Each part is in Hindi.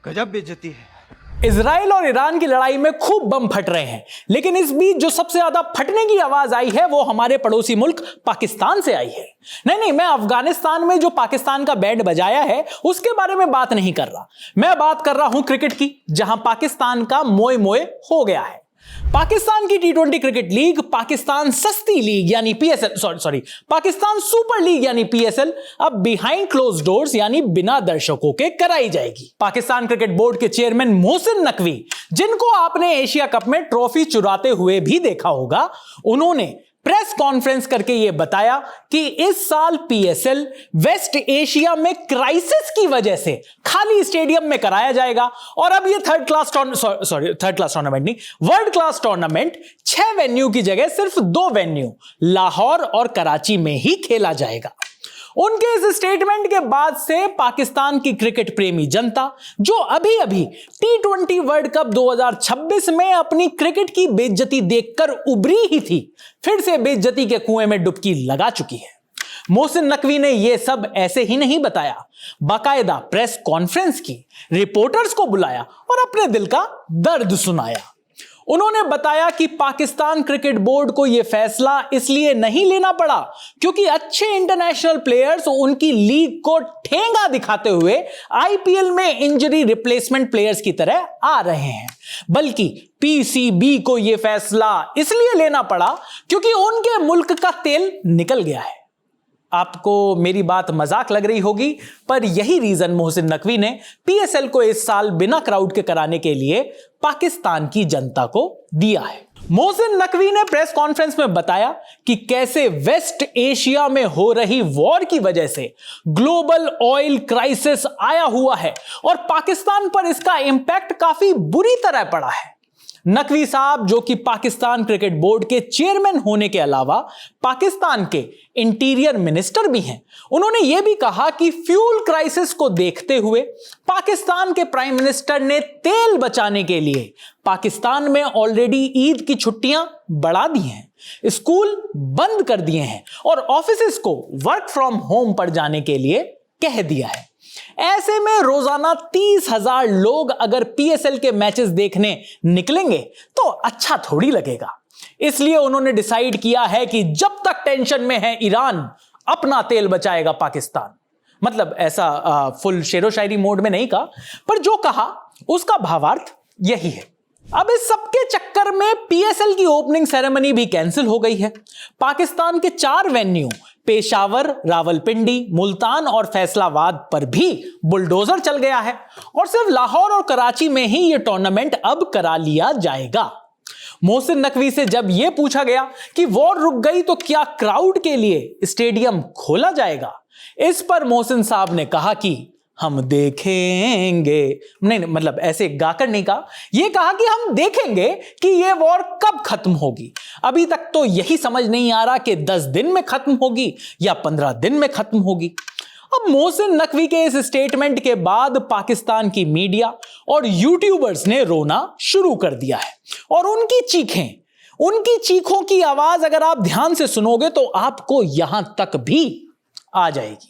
गजब बेइज्जती है। इजराइल और ईरान की लड़ाई में खूब बम फट रहे हैं, लेकिन इस बीच जो सबसे ज्यादा फटने की आवाज आई है वो हमारे पड़ोसी मुल्क पाकिस्तान से आई है। नहीं, मैं अफगानिस्तान में जो पाकिस्तान का बैंड बजाया है उसके बारे में बात नहीं कर रहा। मैं बात कर रहा हूं क्रिकेट की, जहां पाकिस्तान का मोए मोए हो गया है। पाकिस्तान की T20 क्रिकेट लीग, पाकिस्तान सस्ती लीग यानी PSL, पाकिस्तान सुपर लीग यानी PSL अब बिहाइंड क्लोज डोर्स यानी बिना दर्शकों के कराई जाएगी। पाकिस्तान क्रिकेट बोर्ड के चेयरमैन मोहसिन नकवी, जिनको आपने एशिया कप में ट्रॉफी चुराते हुए भी देखा होगा, उन्होंने प्रेस कॉन्फ्रेंस करके यह बताया कि इस साल PSL वेस्ट एशिया में क्राइसिस की वजह से खाली स्टेडियम में कराया जाएगा और अब यह थर्ड क्लास टूर्नामेंट नहीं, वर्ल्ड क्लास टूर्नामेंट 6 वेन्यू की जगह सिर्फ 2 वेन्यू लाहौर और कराची में ही खेला जाएगा। उनके इस स्टेटमेंट के बाद से पाकिस्तान की क्रिकेट प्रेमी जनता, जो अभी अभी T20 वर्ल्ड कप 2026 में अपनी क्रिकेट की बेइज्जती देखकर उबरी ही थी, फिर से बेइज्जती के कुएं में डुबकी लगा चुकी है। मोहसिन नकवी ने यह सब ऐसे ही नहीं बताया, बाकायदा प्रेस कॉन्फ्रेंस की, रिपोर्टर्स को बुलाया और अपने दिल का दर्द सुनाया। उन्होंने बताया कि पाकिस्तान क्रिकेट बोर्ड को यह फैसला इसलिए नहीं लेना पड़ा क्योंकि अच्छे इंटरनेशनल प्लेयर्स उनकी लीग को ठेंगा दिखाते हुए IPL में इंजरी रिप्लेसमेंट प्लेयर्स की तरह आ रहे हैं, बल्कि PCB को यह फैसला इसलिए लेना पड़ा क्योंकि उनके मुल्क का तेल निकल गया है। आपको मेरी बात मजाक लग रही होगी, पर यही रीजन मोहसिन नकवी ने PSL को इस साल बिना क्राउड के कराने के लिए पाकिस्तान की जनता को दिया है। मोहसिन नकवी ने प्रेस कॉन्फ्रेंस में बताया कि कैसे वेस्ट एशिया में हो रही वॉर की वजह से ग्लोबल ऑयल क्राइसिस आया हुआ है और पाकिस्तान पर इसका इंपैक्ट काफी बुरी तरह पड़ा है। नकवी साहब, जो कि पाकिस्तान क्रिकेट बोर्ड के चेयरमैन होने के अलावा पाकिस्तान के इंटीरियर मिनिस्टर भी हैं, उन्होंने यह भी कहा कि फ्यूल क्राइसिस को देखते हुए पाकिस्तान के प्राइम मिनिस्टर ने तेल बचाने के लिए पाकिस्तान में ऑलरेडी ईद की छुट्टियां बढ़ा दी हैं, स्कूल बंद कर दिए हैं और ऑफिसेस को वर्क फ्रॉम होम पर जाने के लिए कह दिया है। ऐसे में रोजाना 30,000 लोग अगर PSL के मैचेस देखने निकलेंगे तो अच्छा थोड़ी लगेगा। इसलिए उन्होंने डिसाइड किया है कि जब तक टेंशन में है ईरान, अपना तेल बचाएगा पाकिस्तान। मतलब ऐसा फुल शेरो शायरी मोड में नहीं कहा, पर जो कहा उसका भावार्थ यही है। अब इस सबके चक्कर में PSL की ओपनिंग सेरेमनी भी कैंसिल हो गई है। पाकिस्तान के 4 वेन्यू पेशावर, रावलपिंडी, मुल्तान और फैसलाबाद पर भी बुलडोजर चल गया है और सिर्फ लाहौर और कराची में ही यह टूर्नामेंट अब करा लिया जाएगा। मोहसिन नकवी से जब यह पूछा गया कि वॉर रुक गई तो क्या क्राउड के लिए स्टेडियम खोला जाएगा, इस पर मोहसिन साहब ने कहा कि हम देखेंगे। नहीं, मतलब ऐसे गाकर नहीं कहा, यह कहा कि हम देखेंगे कि यह वॉर कब खत्म होगी। अभी तक तो यही समझ नहीं आ रहा कि 10 दिन में खत्म होगी या 15 दिन में खत्म होगी। अब मोहसिन नकवी के इस स्टेटमेंट के बाद पाकिस्तान की मीडिया और यूट्यूबर्स ने रोना शुरू कर दिया है और उनकी चीखों की आवाज अगर आप ध्यान से सुनोगे तो आपको यहां तक भी आ जाएगी।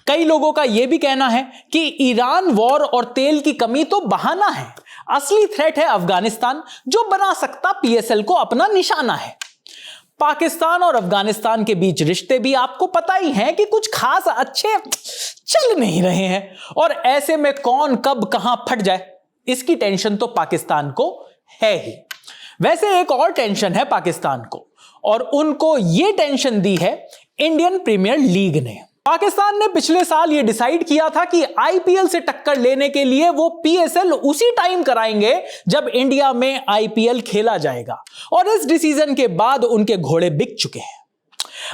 कई लोगों का यह भी कहना है कि ईरान वॉर और तेल की कमी तो बहाना है, असली थ्रेट है अफगानिस्तान, जो बना सकता PSL को अपना निशाना है। पाकिस्तान और अफगानिस्तान के बीच रिश्ते भी आपको पता ही हैं कि कुछ खास अच्छे चल नहीं रहे हैं और ऐसे में कौन कब कहां फट जाए, इसकी टेंशन तो पाकिस्तान को है ही। वैसे एक और टेंशन है पाकिस्तान को, और उनको यह टेंशन दी है इंडियन प्रीमियर लीग ने। पाकिस्तान ने पिछले साल यह डिसाइड किया था कि IPL से टक्कर लेने के लिए वो PSL उसी टाइम कराएंगे जब इंडिया में IPL खेला जाएगा, और इस डिसीजन के बाद उनके घोड़े बिक चुके हैं।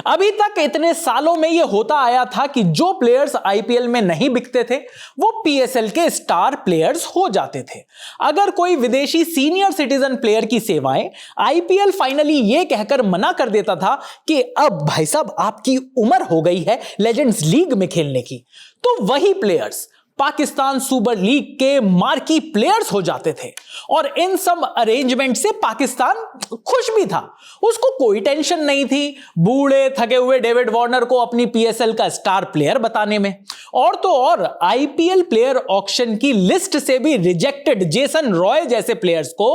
अभी तक इतने सालों में यह होता आया था कि जो प्लेयर्स IPL में नहीं बिकते थे वो PSL के स्टार प्लेयर्स हो जाते थे। अगर कोई विदेशी सीनियर सिटीजन प्लेयर की सेवाएं IPL फाइनली यह कहकर मना कर देता था कि अब भाई साहब आपकी उम्र हो गई है लेजेंड्स लीग में खेलने की, तो वही प्लेयर्स पाकिस्तान सुपर लीग के मार्की प्लेयर्स हो जाते थे और इन सब अरेंजमेंट से पाकिस्तान खुश भी था। उसको कोई टेंशन नहीं थी बूढ़े थके हुए डेविड वार्नर को अपनी पीएसएल का स्टार प्लेयर बताने में, और तो और आईपीएल प्लेयर ऑक्शन की लिस्ट से भी रिजेक्टेड जेसन रॉय जैसे प्लेयर्स को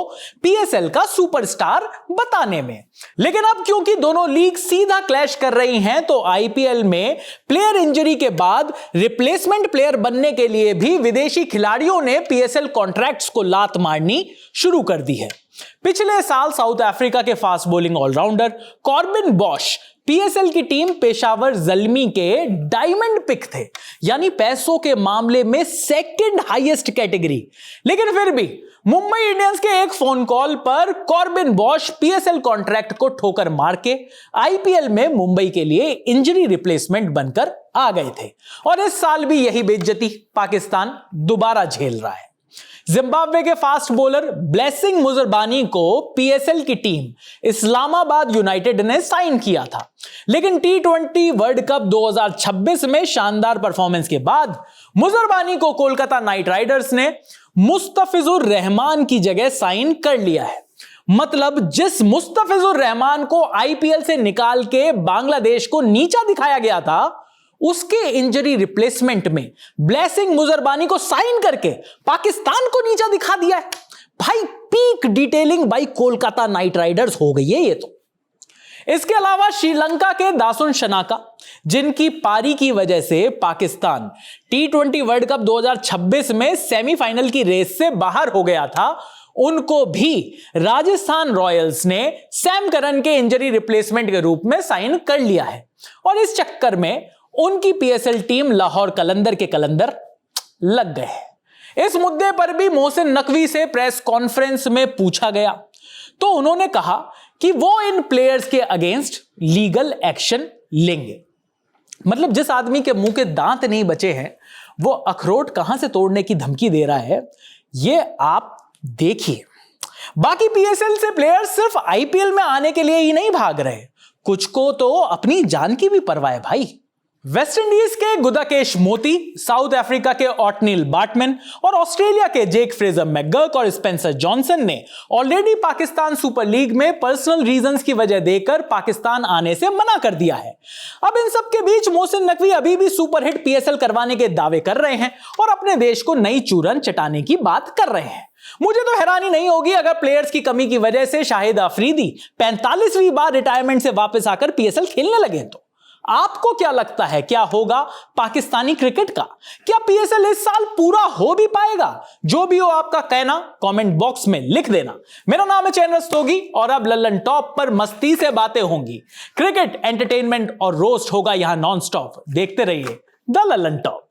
पीएसएल का सुपरस्टार बताने में। लेकिन अब क्योंकि दोनों लीग सीधा क्लैश कर रही हैं, तो आईपीएल में प्लेयर इंजरी के बाद रिप्लेसमेंट प्लेयर बनने के लिए भी विदेशी खिलाड़ियों ने पीएसएल कॉन्ट्रैक्ट्स को लात मारनी शुरू कर दी है। पिछले साल साउथ अफ्रीका के fast bowling allrounder Corbin Bosch PSL की टीम पेशावर जल्मी के डायमंड पिक थे, यानी पैसों के मामले में सेकंड हाईएस्ट कैटेगरी। लेकिन फिर भी मुंबई इंडियंस के एक फोन कॉल पर कॉर्बिन बॉश पीएसएल कॉन्ट्रैक्ट को ठोकर मार के आईपीएल में मुंबई के लिए इंजरी रिप्लेसमेंट बनकर आ गए थे, और इस साल भी यही बेइज्जती पाकिस्तान दोबारा झेल रहा है। जिम्बाब्वे के फास्ट बॉलर ब्लेसिंग मुजरबानी को पीएसएल की टीम इस्लामाबाद यूनाइटेड ने साइन किया था, लेकिन टी20 वर्ल्ड कप 2026 में शानदार परफॉर्मेंस के बाद मुजरबानी को कोलकाता नाइट राइडर्स ने मुस्तफिजुर रहमान की जगह साइन कर लिया है। मतलब जिस मुस्तफिजुर रहमान को आईपीएल से निकाल के बांग्लादेश को नीचा दिखाया गया था, उसके इंजरी रिप्लेसमेंट में ब्लेसिंग मुजरबानी को साइन करके पाकिस्तान को नीचा दिखा दिया है। भाई peak detailing by Kolkata Knight Riders हो गई है ये तो। इसके अलावा श्रीलंका के दासुन शनाका, जिनकी पारी की वजह से पाकिस्तान टी20 वर्ल्ड कप 2026 में सेमीफाइनल की रेस से बाहर हो गया था, उनको भी राजस्थान रॉयल्स ने सैम करन के इंजरी रिप्लेसमेंट के रूप में साइन कर लिया है। और इस चक्कर में उनकी पीएसएल टीम लाहौर कलंदर के कलंदर लग गए। इस मुद्दे पर भी मोहसिन नकवी से प्रेस कॉन्फ्रेंस में पूछा गया तो उन्होंने कहा कि वो इन प्लेयर्स के अगेंस्ट लीगल एक्शन लेंगे। मतलब जिस आदमी के मुंह के दांत नहीं बचे हैं वो अखरोट कहां से तोड़ने की धमकी दे रहा है, ये आप देखिए। बाकी पीएसएल से प्लेयर्स सिर्फ आईपीएल में आने के लिए ही नहीं भाग रहे, कुछ को तो अपनी जान की भी परवाह है भाई। वेस्ट इंडीज के गुदाकेश मोती, साउथ अफ्रीका के ऑटनील बाटमैन और ऑस्ट्रेलिया के जेक फ्रेजर मैकगर्क और स्पेंसर जॉनसन ने ऑलरेडी पाकिस्तान सुपर लीग में पर्सनल रीजंस की वजह देकर पाकिस्तान आने से मना कर दिया है। अब इन सब के बीच मोहसिन नकवी अभी भी सुपरहिट पीएसएल करवाने के दावे कर रहे हैं और अपने देश को नई चूरन चटाने की बात कर रहे हैं। मुझे तो हैरानी नहीं होगी अगर प्लेयर्स की कमी की वजह से शाहिद अफरीदी 45वीं बार रिटायरमेंट से वापस आकर पीएसएल खेलने लगे। तो आपको क्या लगता है क्या होगा पाकिस्तानी क्रिकेट का? क्या पीएसएल इस साल पूरा हो भी पाएगा? जो भी हो आपका कहना कमेंट बॉक्स में लिख देना। मेरा नाम है चैन रस्तोगी और अब लल्लन टॉप पर मस्ती से बातें होंगी। क्रिकेट, एंटरटेनमेंट और रोस्ट होगा यहां नॉन स्टॉप। देखते रहिए द लल्लन टॉप।